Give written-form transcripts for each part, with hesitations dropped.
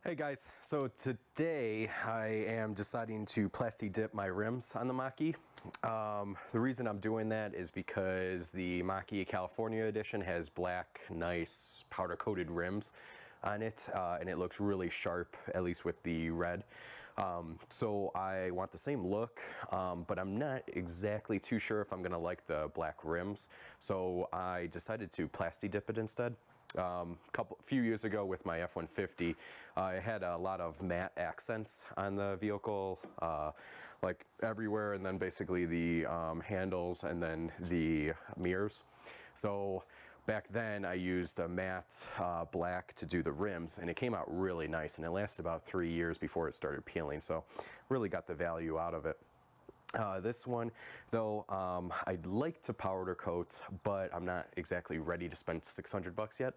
Hey guys, so today I am deciding to Plasti Dip my rims on the Mach-E. The reason I'm doing that is because the Mach-E California edition has black, nice powder coated rims on it, and it looks really sharp, at least with the red. So I want the same look, but I'm not exactly too sure if I'm gonna like the black rims. So I decided to Plasti Dip it instead. Few years ago with my F-150, I had a lot of matte accents on the vehicle, like everywhere, and then basically the handles and then the mirrors. So back then I used a matte black to do the rims, and it came out really nice, and it lasted about 3 years before it started peeling, so really got the value out of it. This one, though, I'd like to powder coat, but I'm not exactly ready to spend 600 bucks yet.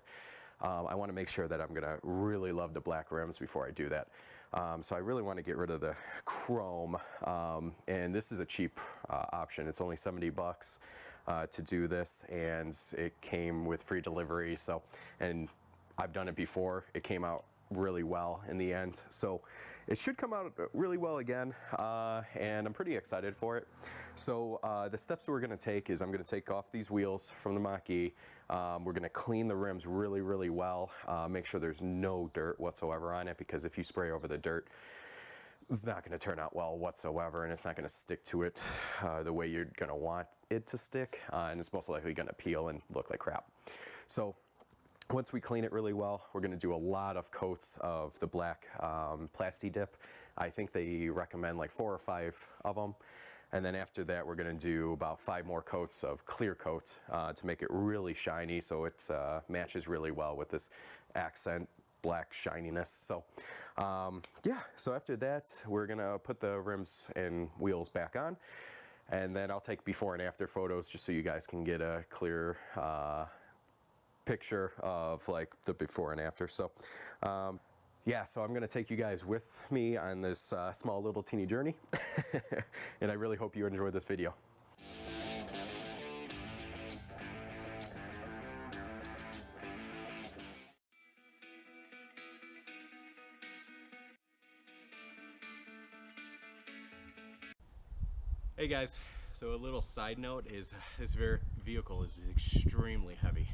I want to make sure that I'm gonna really love the black rims before I do that. So I really want to get rid of the chrome, and this is a cheap option. It's only 70 bucks to do this, and it came with free delivery. So, and I've done it before. It came out really well in the end, so it should come out really well again, and I'm pretty excited for it. So the steps we're going to take is I'm going to take off these wheels from the Mach-E. We're going to clean the rims really well, make sure there's no dirt whatsoever on it, because if you spray over the dirt, it's not going to turn out well whatsoever, and it's not going to stick to it the way you're going to want it to stick, and it's most likely going to peel and look like crap. So once we clean it really well, we're going to do a lot of coats of the black Plasti Dip. I think they recommend like 4 or 5 of them. And then after that, we're going to do about 5 more coats of clear coat to make it really shiny, so it matches really well with this accent black shininess. So yeah, so after that, we're going to put the rims and wheels back on. And then I'll take before and after photos just so you guys can get a clear picture of like the before and after. So yeah, so I'm gonna take you guys with me on this small little teeny journey and I really hope you enjoy this video. Hey guys, so a little side note is this vehicle is extremely heavy.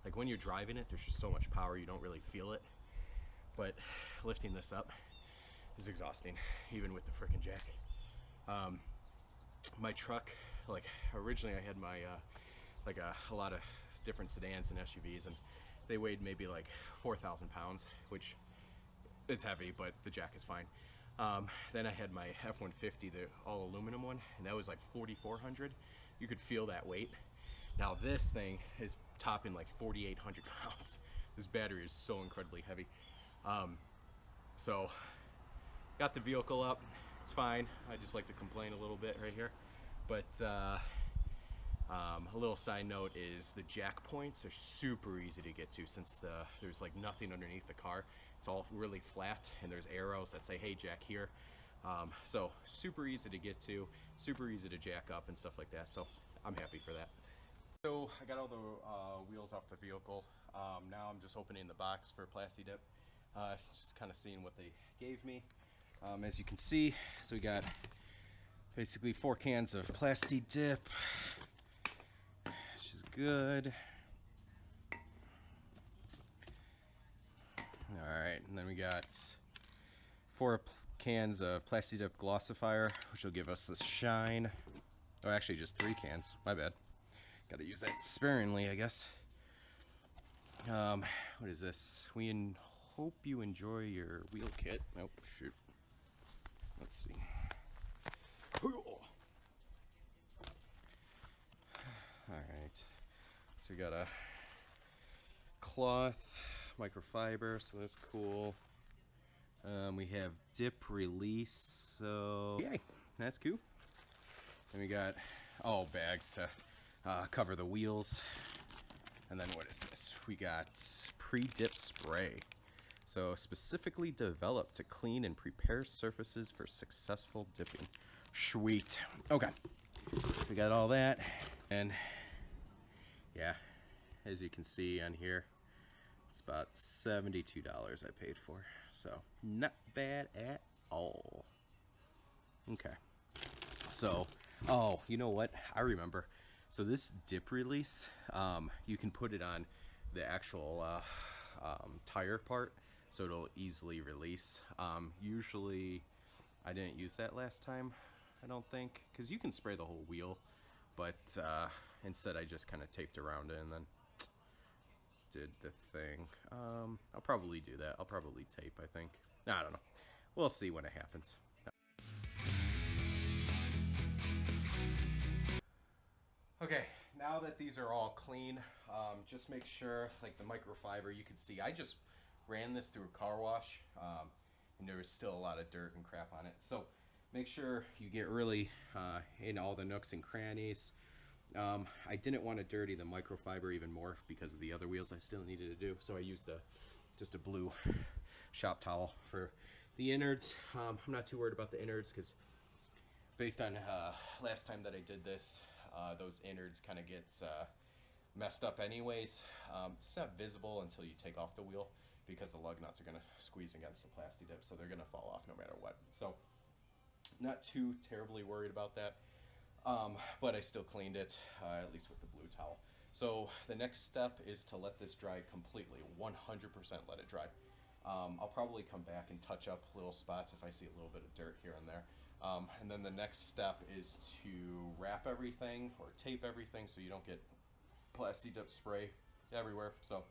Like when you're driving it, there's just so much power, you don't really feel it. But lifting this up is exhausting, even with the frickin' jack. My truck, like originally I had my, like a lot of different sedans and SUVs, and they weighed maybe like 4,000 pounds, which it's heavy, but the jack is fine. Then I had my F-150, the all aluminum one, and that was like 4,400. You could feel that weight. Now this thing is topping like 4,800 pounds. This battery is so incredibly heavy. So got the vehicle up, it's fine. I just like to complain a little bit right here. But a little side note is the jack points are super easy to get to, since there's like nothing underneath the car. It's all really flat, and there's arrows that say, hey, jack here. So super easy to get to, super easy to jack up and stuff like that. So I'm happy for that. So I got all the wheels off the vehicle. Now I'm just opening the box for Plasti Dip. Just kind of seeing what they gave me. As you can see, so we got basically 4 cans of Plasti Dip, which is good. All right, and then we got 4 cans of Plasti Dip Glossifier, which will give us the shine. Oh, actually just 3 cans, my bad. Gotta use that sparingly, I guess. What is this? We hope you enjoy your wheel kit. Oh, shoot. Let's see. Alright. So we got a cloth, microfiber, so that's cool. We have dip release, so yay, that's cool. And we got all bags to cover the wheels. And then what is this? We got pre-dip spray. So specifically developed to clean and prepare surfaces for successful dipping. Sweet. Okay. So we got all that. And yeah, as you can see on here, It's about $72 I paid for, so not bad at all. Okay, so, oh, you know what? I remember. So this dip release, you can put it on the actual tire part, so it'll easily release. Usually, I didn't use that last time, I don't think, because you can spray the whole wheel, but instead I just kind of taped around it and then did the thing. I'll probably do that. I'll probably tape, I think. I don't know. We'll see when it happens. Okay, now that these are all clean, just make sure, like the microfiber, you can see I just ran this through a car wash, and there was still a lot of dirt and crap on it. So make sure you get really in all the nooks and crannies. I didn't want to dirty the microfiber even more because of the other wheels I still needed to do, so I used just a blue shop towel for the innards. I'm not too worried about the innards because based on last time that I did this, those innards kind of gets messed up anyways. It's not visible until you take off the wheel because the lug nuts are going to squeeze against the Plasti Dip, so they're going to fall off no matter what. So not too terribly worried about that, but I still cleaned it, at least with the blue towel. So the next step is to let this dry completely, 100% let it dry. I'll probably come back and touch up little spots if I see a little bit of dirt here and there. And then the next step is to wrap everything or tape everything so you don't get Plasti Dip spray everywhere. So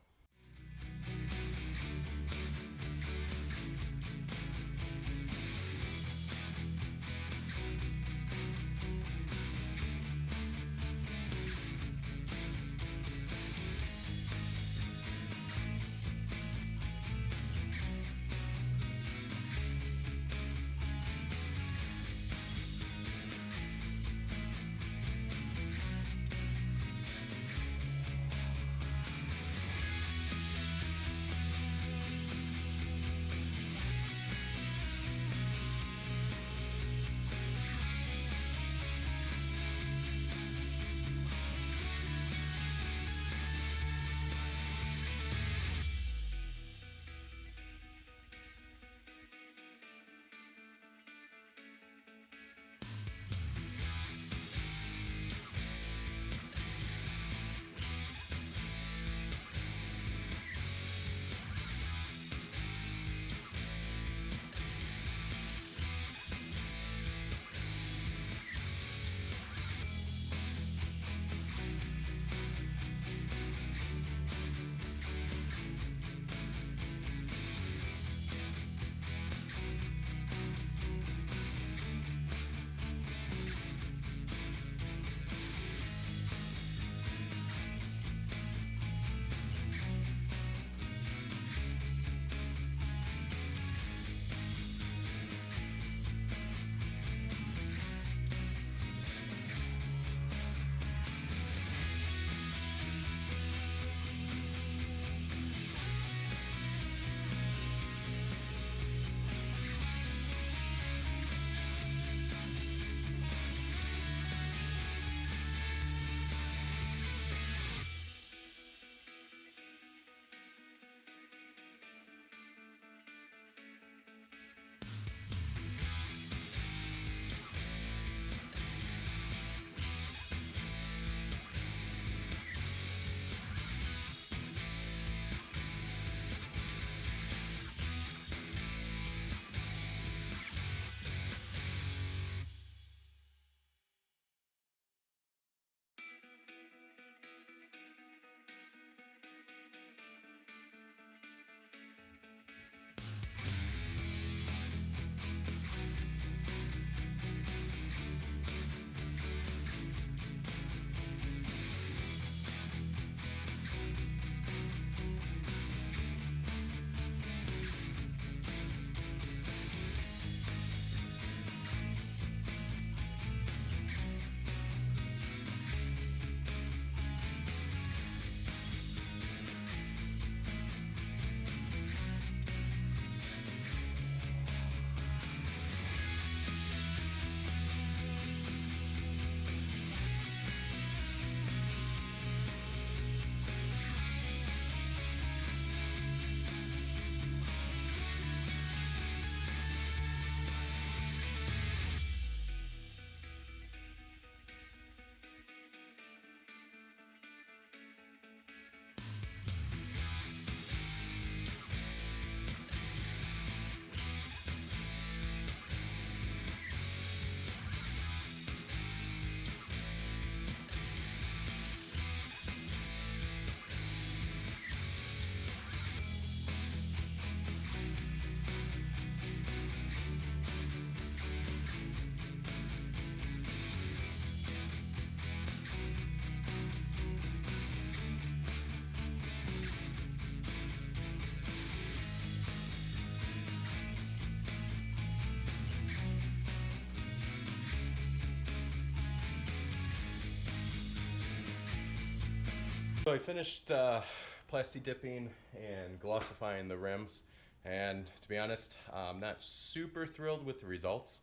So I finished plasti dipping and glossifying the rims, and to be honest, I'm not super thrilled with the results.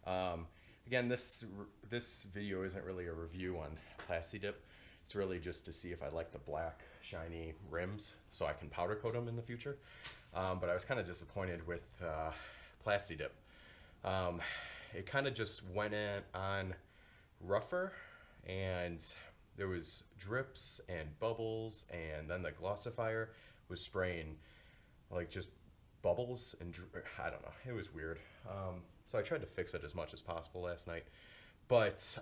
Again, this video isn't really a review on Plasti Dip. It's really just to see if I like the black, shiny rims so I can powder coat them in the future. But I was kind of disappointed with Plasti Dip. It kind of just went on rougher, and there was drips and bubbles, and then the Glossifier was spraying like just bubbles and I don't know, it was weird. So I tried to fix it as much as possible last night, but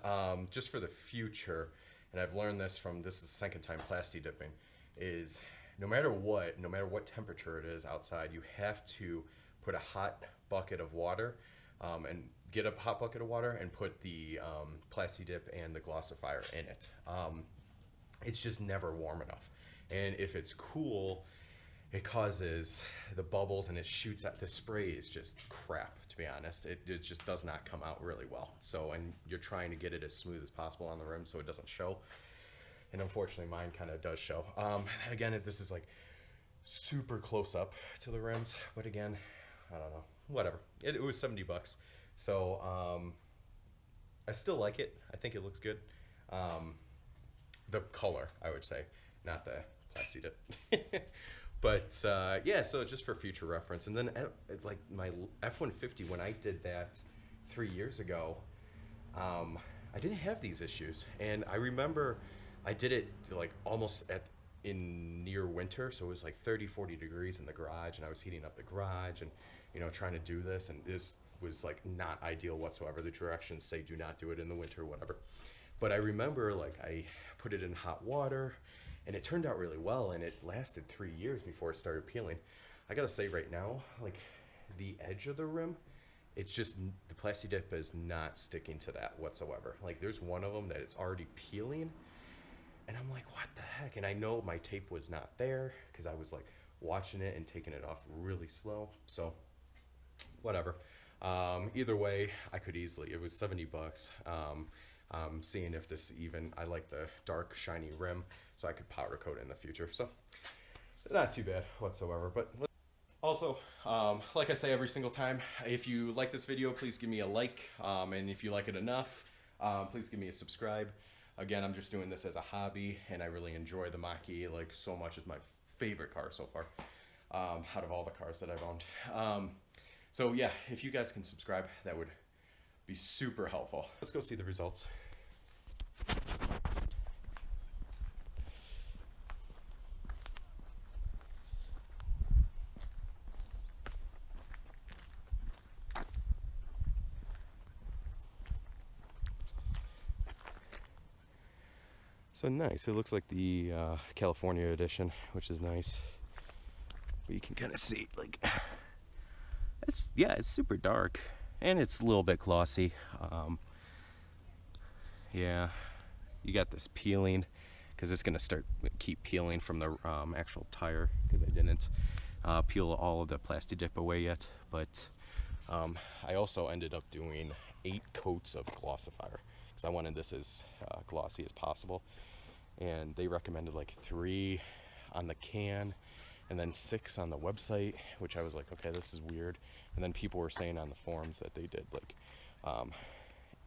just for the future, and I've learned this from, this is the second time plasti dipping, is no matter what temperature it is outside, you have to put a hot bucket of water and get a hot bucket of water and put the Plasti Dip and the Glossifier in it. It's just never warm enough, and if it's cool, it causes the bubbles and it shoots out. The spray is just crap, to be honest. It just does not come out really well. So, and you're trying to get it as smooth as possible on the rim so it doesn't show. And unfortunately mine kind of does show. Again, if this is like super close up to the rims, but again, I don't know, whatever. It was 70 bucks. So I still like it. I think it looks good. The color, I would say, not the Plasti Dip. But yeah, so just for future reference. And then like my F-150, when I did that 3 years ago, I didn't have these issues. And I remember I did it like almost in near winter, so it was like 30-40 degrees in the garage, and I was heating up the garage and, you know, trying to do this, and this was like not ideal whatsoever. The directions say do not do it in the winter, whatever. But I remember like I put it in hot water, and it turned out really well, and it lasted 3 years before it started peeling. I gotta say right now, like the edge of the rim, it's just, the Plasti Dip is not sticking to that whatsoever. Like there's one of them that it's already peeling, and I'm like, what the heck? And I know my tape was not there because I was like watching it and taking it off really slow. So whatever. Either way, I could easily, it was 70 bucks. Seeing if this even, I like the dark shiny rim, so I could powder coat it in the future. So not too bad whatsoever. But also, like I say every single time, if you like this video, please give me a like, and if you like it enough, please give me a subscribe. Again, I'm just doing this as a hobby, and I really enjoy the Mach-E like so much. It's my favorite car so far, out of all the cars that I've owned. So yeah, if you guys can subscribe, that would be super helpful. Let's go see the results. So nice, it looks like the California edition, which is nice. But you can kind of see, like, it's super dark, and it's a little bit glossy. Yeah, you got this peeling, because it's gonna keep peeling from the actual tire, because I didn't peel all of the Plasti Dip away yet. But I also ended up doing 8 coats of Glossifier, because I wanted this as glossy as possible. And they recommended like 3 on the can and then 6 on the website, which I was like, okay, this is weird. And then people were saying on the forums that they did like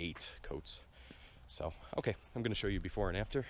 8 coats. So okay, I'm gonna show you before and after.